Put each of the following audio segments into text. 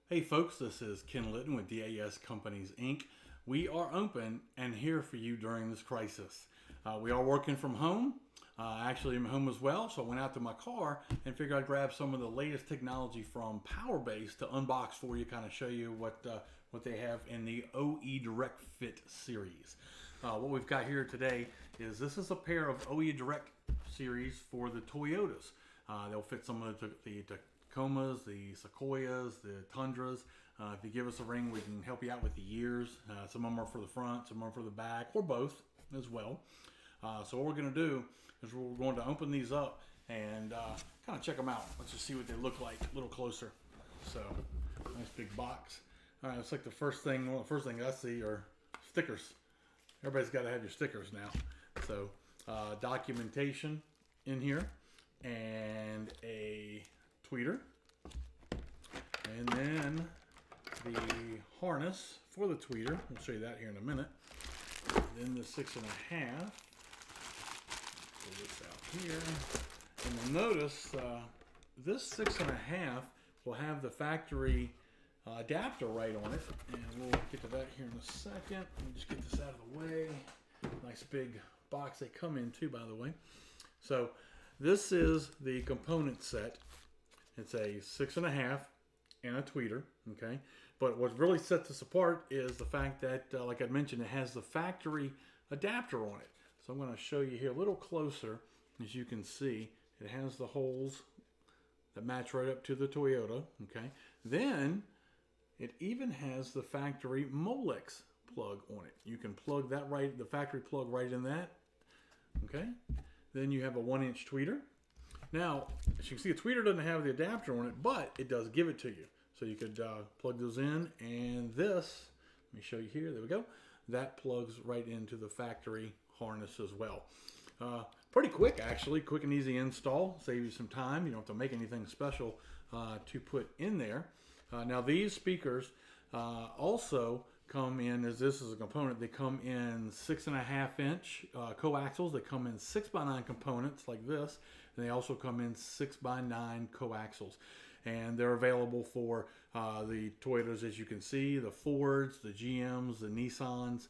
Hey folks, this is Ken Litton with DAS Companies Inc. We are open and here for you during this crisis. We are working from home. Actually, I'm home as well, so I went out to my car and figured I'd grab some of the latest technology from PowerBass to unbox for you, kind of show you what they have in the OE Direct Fit series. What we've got here today is this is a pair of OE Direct series for the Toyotas. They'll fit some of the Tacomas, the Sequoias, the Tundras. If you give us a ring, we can help you out with the years. Some of them are for the front, some are for the back, or both as well. So what we're going to do is we're going to open these up and kind of check them out. Let's just see what they look like a little closer. So, nice big box. All right, it's like the first thing. One of the first things I see are stickers. Everybody's got to have your stickers now. So, documentation in here and a tweeter, and then the harness for the tweeter. We'll show you that here in a minute. Then the 6.5. Pull this out here, and you'll notice this 6.5 will have the factory adapter right on it, and we'll get to that here in a second. Let me just get this out of the way. Nice big box they come in too, by the way. So this is the component set. It's a 6.5 and a tweeter, okay? But what really sets this apart is the fact that, like I mentioned, it has the factory adapter on it. So I'm going to show you here a little closer. As you can see, it has the holes that match right up to the Toyota, okay? Then it even has the factory Molex plug on it. You can plug that right, the factory plug right in that, okay? Then you have a 1-inch tweeter. Now, as you can see, the tweeter doesn't have the adapter on it, but it does give it to you. So you could plug those in, and this, let me show you here, there we go. That plugs right into the factory harness as well. Pretty quick, actually, quick and easy install. Save you some time. You don't have to make anything special to put in there. Now, these speakers also come in, as this is a component, they come in 6.5-inch coaxials. They come in 6x9 components like this, and they also come in 6x9 coaxials. And they're available for the Toyotas, as you can see, the Fords, the GMs, the Nissans.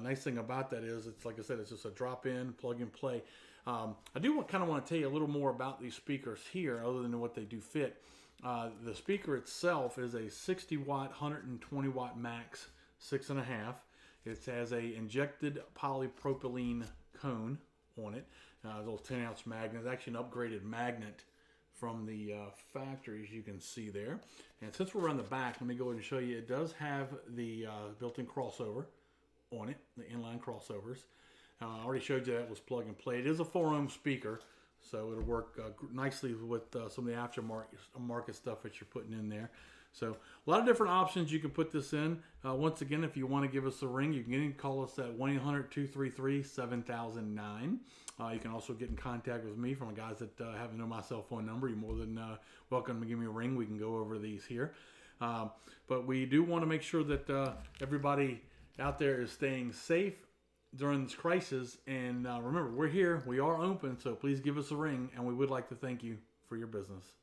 Nice thing about that is, it's like I said, it's just a drop-in, plug-and-play. I do kind of want to tell you a little more about these speakers here, other than what they do fit. The speaker itself is a 60-watt, 120-watt max 6.5. It has a injected polypropylene cone on it. A little 10-ounce magnet. It's actually an upgraded magnet from the factory, as you can see there. And since we're on the back, let me go ahead and show you. It does have the built-in crossover on it, the inline crossovers. I already showed you that was plug and play. It is a 4-ohm speaker, so it'll work nicely with some of the aftermarket stuff that you're putting in there. So a lot of different options you can put this in. Once again, if you want to give us a ring, you can call us at 1-800-233-7009. You can also get in contact with me from the guys that haven't known my cell phone number. You're more than welcome to give me a ring. We can go over these here. But we do want to make sure that everybody out there is staying safe during this crisis. And remember, we're here. We are open. So please give us a ring. And we would like to thank you for your business.